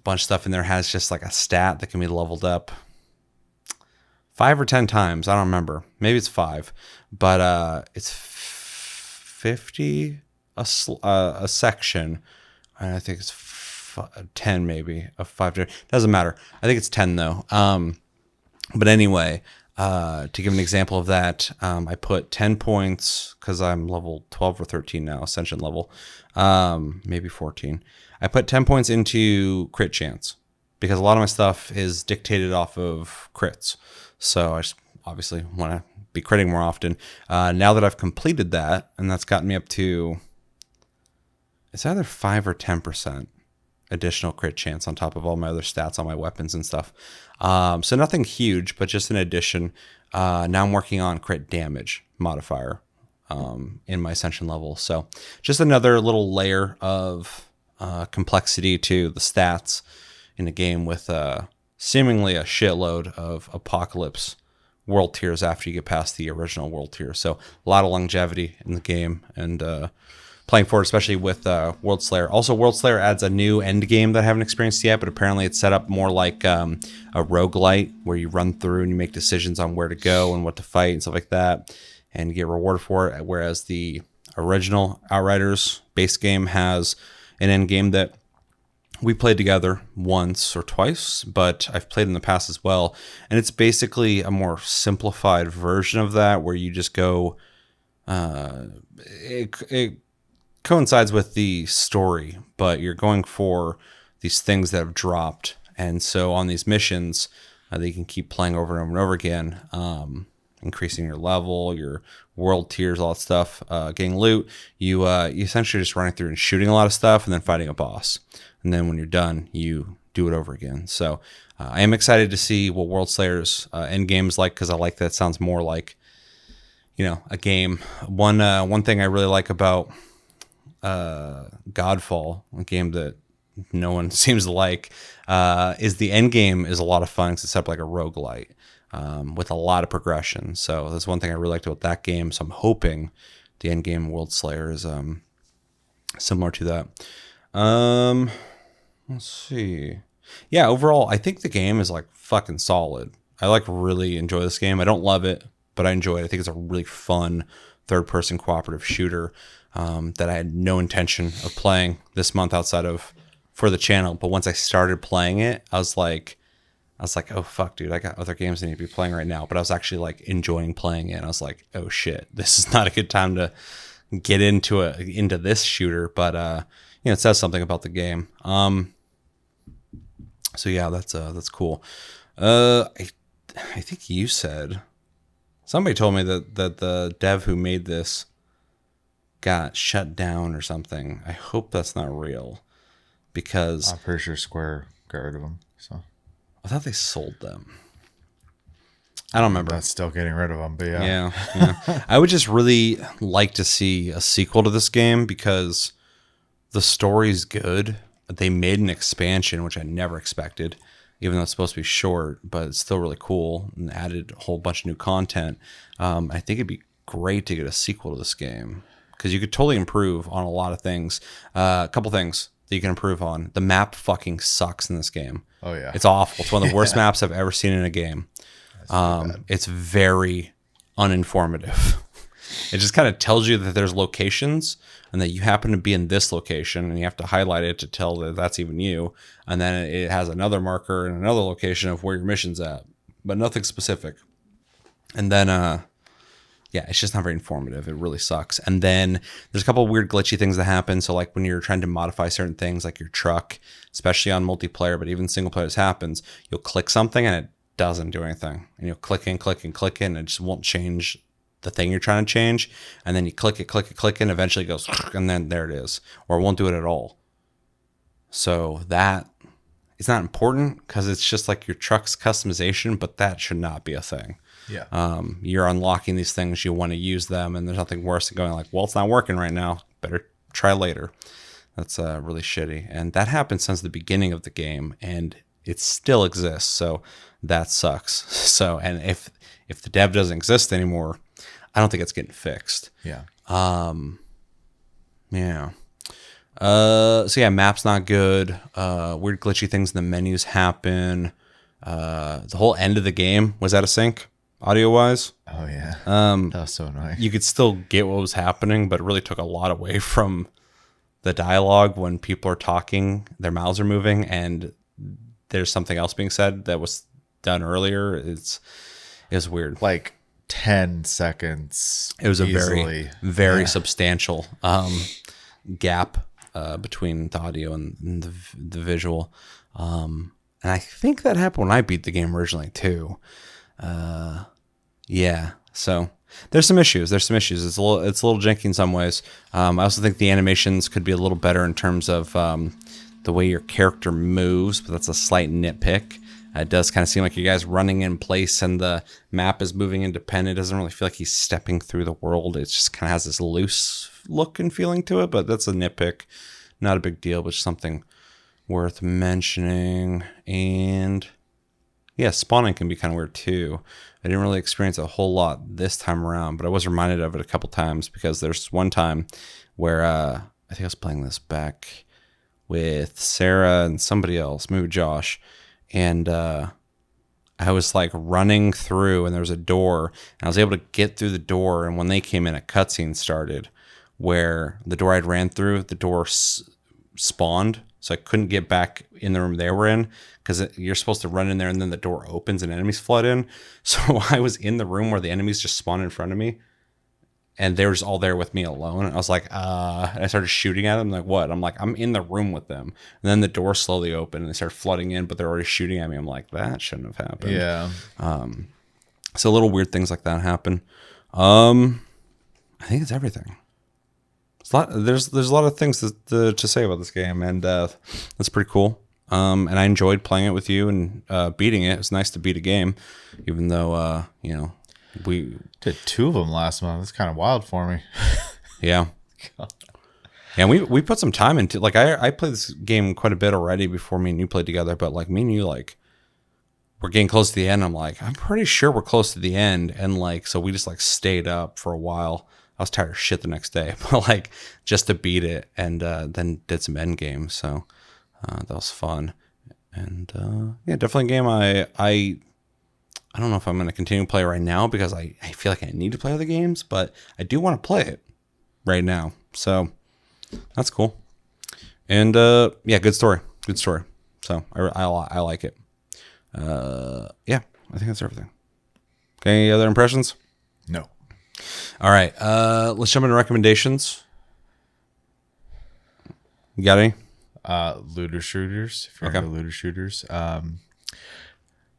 bunch of stuff in there has just like a stat that can be leveled up 5 or 10 times. I don't remember. Maybe it's 5. But it's 50 a section. And I think it's 10 maybe of 5. Doesn't matter. I think it's 10 though. But anyway, to give an example of that, I put 10 points because I'm level 12 or 13 now, Ascension level, maybe 14. I put 10 points into crit chance because a lot of my stuff is dictated off of crits. So I just obviously want to be critting more often. Now that I've completed that, and that's gotten me up to, it's either 5 or 10% additional crit chance on top of all my other stats on my weapons and stuff. So nothing huge, but just an addition. Now I'm working on crit damage modifier in my Ascension level. So just another little layer of complexity to the stats in a game with seemingly a shitload of apocalypse world tiers after you get past the original world tier. So a lot of longevity in the game, and playing forward, especially with World Slayer. Also, World Slayer adds a new end game that I haven't experienced yet, but apparently it's set up more like a roguelite where you run through and you make decisions on where to go and what to fight and stuff like that, and you get rewarded for it. Whereas the original Outriders base game has an end game that we played together once or twice, but I've played in the past as well. And it's basically a more simplified version of that where you just go, it coincides with the story, but you're going for these things that have dropped. And so on these missions, that you can keep playing over and over and over again, increasing your level, your world tiers, all that stuff, getting loot. You essentially just running through and shooting a lot of stuff and then fighting a boss. And then when you're done, you do it over again. So I am excited to see what World Slayer's end game is like, because I like that it sounds more like, a game. One thing I really like about Godfall, a game that no one seems to like, is the end game is a lot of fun. It's set up like a roguelite with a lot of progression. So that's one thing I really liked about that game. So I'm hoping the end game World Slayer is similar to that. Let's see. Yeah, overall, I think the game is like fucking solid. I like really enjoy this game. I don't love it, but I enjoy it. I think it's a really fun third-person cooperative shooter that I had no intention of playing this month outside of for the channel. But once I started playing it, I was like, oh fuck, dude, I got other games I need to be playing right now. But I was actually like enjoying playing it. And I was like, oh shit, this is not a good time to get into this shooter. But it says something about the game. So yeah, that's cool. I think you said, somebody told me that the dev who made this got shut down or something. I hope that's not real, because I'm pretty sure Square got rid of them. So I thought they sold them. I don't remember. That's still getting rid of them, but Yeah. I would just really like to see a sequel to this game, because the story's good. They made an expansion, which I never expected, even though it's supposed to be short, but it's still really cool, and added a whole bunch of new content. I think it'd be great to get a sequel to this game, because you could totally improve on a lot of things. A couple things that you can improve on. The map fucking sucks in this game. Oh yeah, it's awful. It's one of the worst maps I've ever seen in a game. It's very uninformative. It just kind of tells you that there's locations and that you happen to be in this location, and you have to highlight it to tell that that's even you. And then it has another marker in another location of where your mission's at, but nothing specific. And then, it's just not very informative. It really sucks. And then there's a couple of weird glitchy things that happen. So like when you're trying to modify certain things, like your truck, especially on multiplayer, but even single player, this happens, you'll click something and it doesn't do anything. And you'll click and it just won't change the thing you're trying to change. And then you click it, and eventually it goes, and then there it is. Or it won't do it at all. So that is not important, because it's just like your truck's customization, but that should not be a thing. Yeah. You're unlocking these things, you want to use them, and there's nothing worse than going like, well, it's not working right now, better try later. That's really shitty. And that happened since the beginning of the game, and it still exists. So that sucks. So, and if the dev doesn't exist anymore, I don't think it's getting fixed. Yeah. Yeah. So yeah, map's not good. Weird glitchy things in the menus happen. The whole end of the game was out of sync, audio wise. Oh yeah. That was so annoying. You could still get what was happening, but it really took a lot away from the dialogue when people are talking, their mouths are moving, and there's something else being said that was done earlier. It's weird. Like 10 seconds. It was easily. a very substantial gap between the audio and the visual. And I think that happened when I beat the game originally too. Yeah. So there's some issues. It's a little janky in some ways. I also think the animations could be a little better in terms of the way your character moves, but that's a slight nitpick. It does kind of seem like you guys running in place and the map is moving independent. It doesn't really feel like he's stepping through the world. It just kind of has this loose look and feeling to it, but that's a nitpick. Not a big deal, but just something worth mentioning. And Yeah, spawning can be kind of weird too. I didn't really experience a whole lot this time around, but I was reminded of it a couple times because there's one time where I think I was playing this back with Sarah and somebody else, maybe Josh, and I was like running through and there was a door and I was able to get through the door. And when they came in, a cutscene started where the door I'd ran through, the door spawned. So I couldn't get back in the room they were in because you're supposed to run in there and then the door opens and enemies flood in. So I was in the room where the enemies just spawned in front of me and they were just all there with me alone. I was like, and I started shooting at them. Like, what? I'm like, I'm in the room with them. And then the door slowly opened and they started flooding in, but they're already shooting at me. I'm like, that shouldn't have happened. Yeah. So little weird things like that happen. I think it's everything. There's a lot of things to say about this game, and that's pretty cool. And I enjoyed playing it with you and beating it. It was nice to beat a game, even though we did 2 of them last month. That's kind of wild for me. Yeah. And we put some time into, like, I played this game quite a bit already before me and you played together, but like me and you, like, we're getting close to the end. I'm like, I'm pretty sure we're close to the end. And like, so we just like stayed up for a while. I was tired of shit the next day, but like just to beat it, and then did some end games. So that was fun. And yeah, definitely a game I don't know if I'm going to continue to play right now because I feel like I need to play other games, but I do want to play it right now. So that's cool. And yeah, good story. Good story. So I like it. Yeah, I think that's everything. Okay, any other impressions? No. All right, let's jump into recommendations. You got any? Looter shooters. If you're Okay. into looter shooters,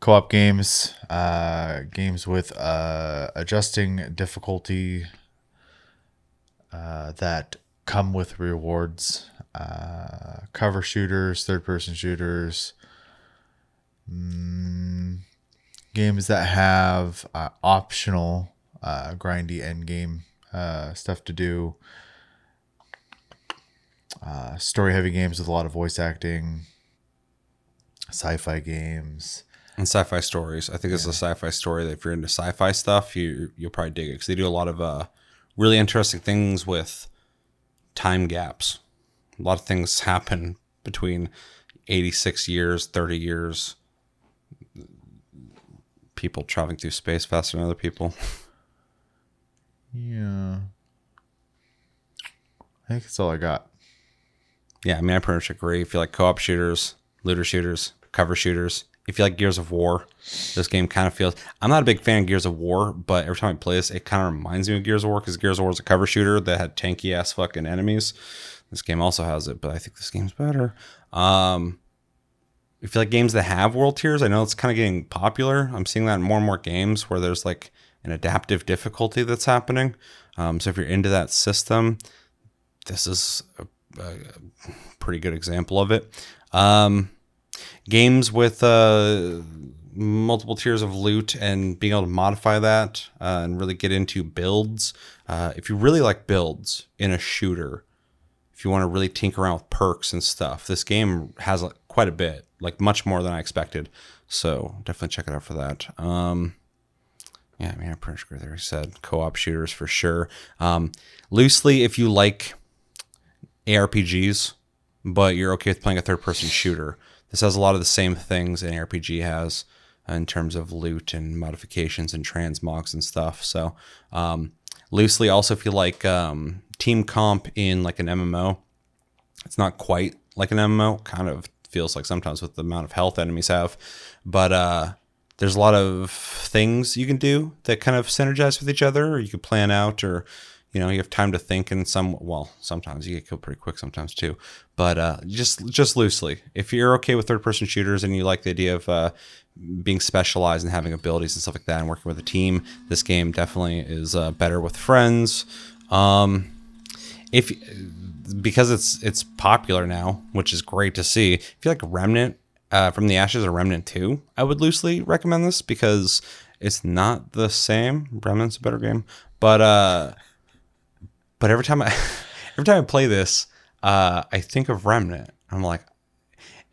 co-op games, games with adjusting difficulty that come with rewards, cover shooters, third-person shooters, games that have optional grindy end game stuff to do, story heavy games with a lot of voice acting, sci-fi games, And sci-fi stories. I think it's a sci-fi story that if you're into sci-fi stuff, you'll probably dig it because they do a lot of really interesting things with time gaps. A lot of things happen between 86 years, 30 years. People traveling through space faster than other people. Yeah. I think that's all I got. Yeah, I mean, I pretty much agree. If you like co-op shooters, looter shooters, cover shooters, if you like Gears of War, this game kind of feels... I'm not a big fan of Gears of War, but every time I play this, it kind of reminds me of Gears of War because Gears of War is a cover shooter that had tanky-ass fucking enemies. This game also has it, but I think this game's better. If you like games that have world tiers, I know it's kind of getting popular. I'm seeing that in more and more games where there's like an adaptive difficulty that's happening. So if you're into that system, this is a pretty good example of it. Games with multiple tiers of loot and being able to modify that and really get into builds. If you really like builds in a shooter, if you want to really tinker around with perks and stuff, this game has quite a bit, like much more than I expected. So definitely check it out for that. Yeah, I mean, I'm pretty sure they said co-op shooters for sure. Loosely, if you like ARPGs, but you're okay with playing a third-person shooter, this has a lot of the same things an RPG has in terms of loot and modifications and transmogs and stuff. So loosely, also, if you like team comp in like an MMO, it's not quite like an MMO. Kind of feels like sometimes with the amount of health enemies have. But there's a lot of things you can do that kind of synergize with each other, or you could plan out, or you have time to think. And sometimes you get killed pretty quick, sometimes too. But just loosely, if you're okay with third-person shooters and you like the idea of being specialized and having abilities and stuff like that, and working with a team, this game definitely is better with friends. Because it's popular now, which is great to see. If you like Remnant from the Ashes or Remnant 2, I would loosely recommend this because it's not the same. Remnant's a better game, but every time I play this, I think of Remnant. I'm like,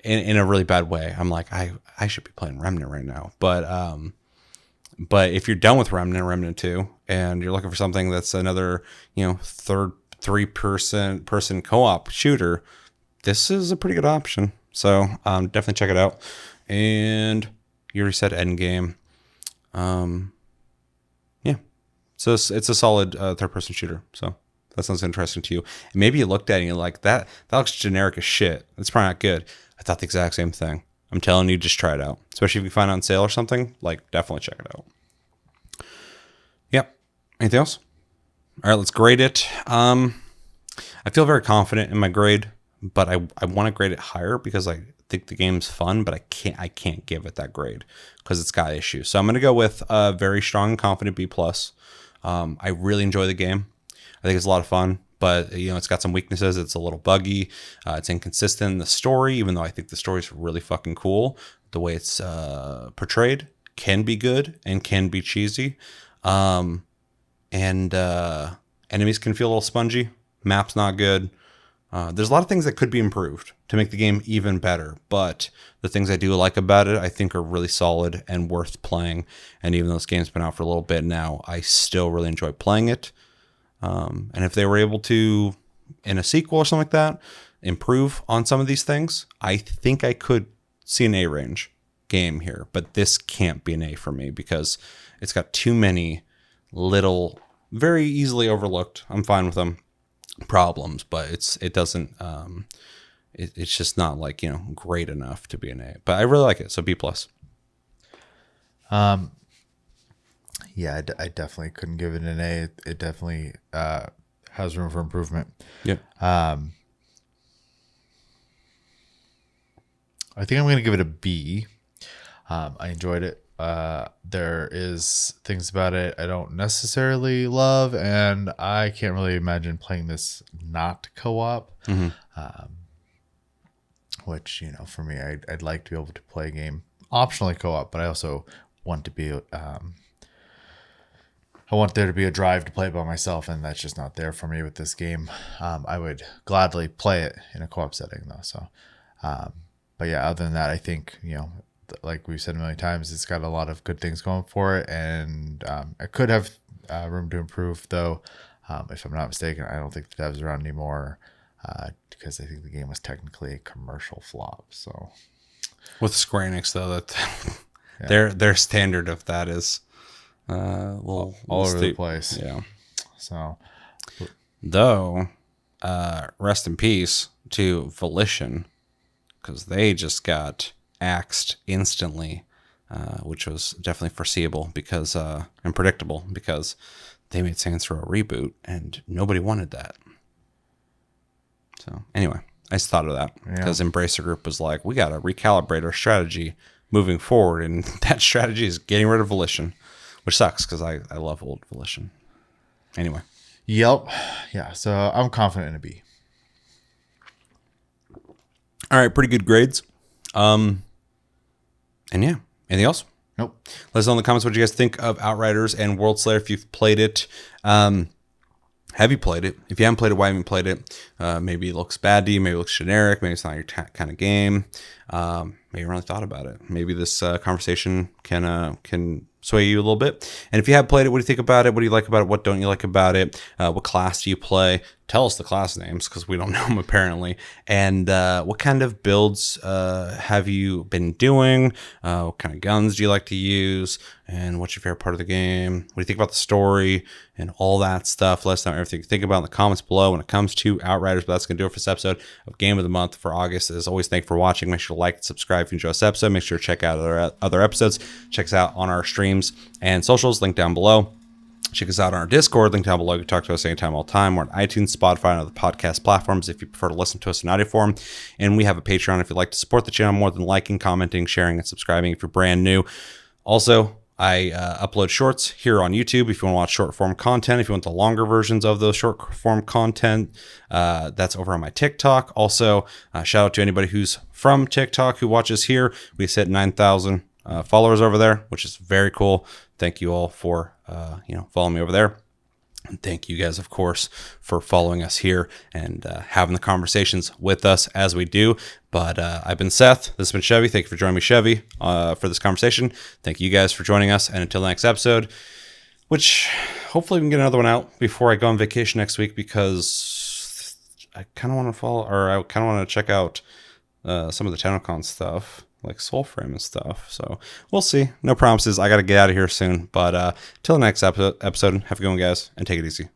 in a really bad way. I'm like, I should be playing Remnant right now. But if you're done with Remnant 2, and you're looking for something that's another, third person co-op shooter, this is a pretty good option. So definitely check it out. And you already said Endgame. Yeah. So it's a solid third-person shooter. So that sounds interesting to you. And maybe you looked at it and you're like, that looks generic as shit. That's probably not good. I thought the exact same thing. I'm telling you, just try it out. Especially if you find it on sale or something, like, definitely check it out. Yep. Anything else? All right, let's grade it. I feel very confident in my grade, but I want to grade it higher because I think the game's fun, but I can't give it that grade because it's got issues. So I'm going to go with a very strong and confident B+. I really enjoy the game. I think it's a lot of fun, but it's got some weaknesses. It's a little buggy. It's inconsistent in the story, even though I think the story is really fucking cool. The way it's portrayed can be good and can be cheesy. And enemies can feel a little spongy. Map's not good. There's a lot of things that could be improved to make the game even better, but the things I do like about it, I think, are really solid and worth playing. And even though this game's been out for a little bit now, I still really enjoy playing it. And if they were able to, in a sequel or something like that, improve on some of these things, I think I could see an A range game here. But this can't be an A for me because it's got too many little, very easily overlooked, I'm fine with them, problems, but it doesn't it's just not like great enough to be an A. But I really like it, so B+. Yeah, I definitely couldn't give it an A. It definitely has room for improvement. Yeah. I think I'm going to give it a B. I enjoyed it. There is things about it I don't necessarily love, and I can't really imagine playing this not co-op. Which, for me, I'd like to be able to play a game optionally co-op, but I also want to be I want there to be a drive to play it by myself, and that's just not there for me with this game. I would gladly play it in a co-op setting, though. So, but yeah, other than that, I think, like we've said a million times, it's got a lot of good things going for it, and it could have room to improve, though. If I'm not mistaken, I don't think the devs are around anymore because I think the game was technically a commercial flop. So, with Square Enix, though, that yeah. their standard of that is all over the place. Yeah. So, though, rest in peace to Volition, because they just got axed instantly, which was definitely foreseeable because and predictable because they made Saints Row a reboot and nobody wanted that. So anyway, I just thought of that because Embracer Group was like, we got to recalibrate our strategy moving forward, and that strategy is getting rid of Volition, which sucks because I love old Volition. Anyway. Yep. Yeah. So I'm confident in a B. All right. Pretty good grades. And yeah, anything else? Nope. Let us know in the comments what you guys think of Outriders and Worldslayer if you've played it. Have you played it? If you haven't played it, why haven't you played it? Maybe it looks bad to you. Maybe it looks generic. Maybe it's not your kind of game. Maybe you really thought about it. Maybe this conversation can sway you a little bit. And if you have played it, what do you think about it? What do you like about it? What don't you like about it? What class do you play? Tell us the class names because we don't know them apparently. And what kind of builds have you been doing? What kind of guns do you like to use? And what's your favorite part of the game? What do you think about the story and all that stuff? Let us know everything you think about in the comments below when it comes to Outriders. But that's going to do it for this episode of Game of the Month for August. As always, thank you for watching. Make sure to like and subscribe if you enjoy this episode. Make sure to check out other episodes. Check us out on our streams and socials, link down below. Check us out on our Discord, link down below. You can talk to us anytime, all the time. We're on iTunes, Spotify, and other podcast platforms if you prefer to listen to us in audio form. And we have a Patreon if you'd like to support the channel more than liking, commenting, sharing, and subscribing if you're brand new. Also, I upload shorts here on YouTube if you want to watch short form content. If you want the longer versions of those short form content, that's over on my TikTok. Also, shout out to anybody who's from TikTok who watches here. We hit 9,000 followers over there, which is very cool. Thank you all for following me over there. And thank you guys, of course, for following us here and having the conversations with us as we do. But I've been Seth. This has been Chevy. Thank you for joining me, Chevy, for this conversation. Thank you guys for joining us. And until the next episode, which hopefully we can get another one out before I go on vacation next week, because I kind of want to follow, or I kind of want to check out some of the TownCon stuff, like Soulframe and stuff. So we'll see. No promises. I got to get out of here soon. But till the next episode, have a good one, guys, and take it easy.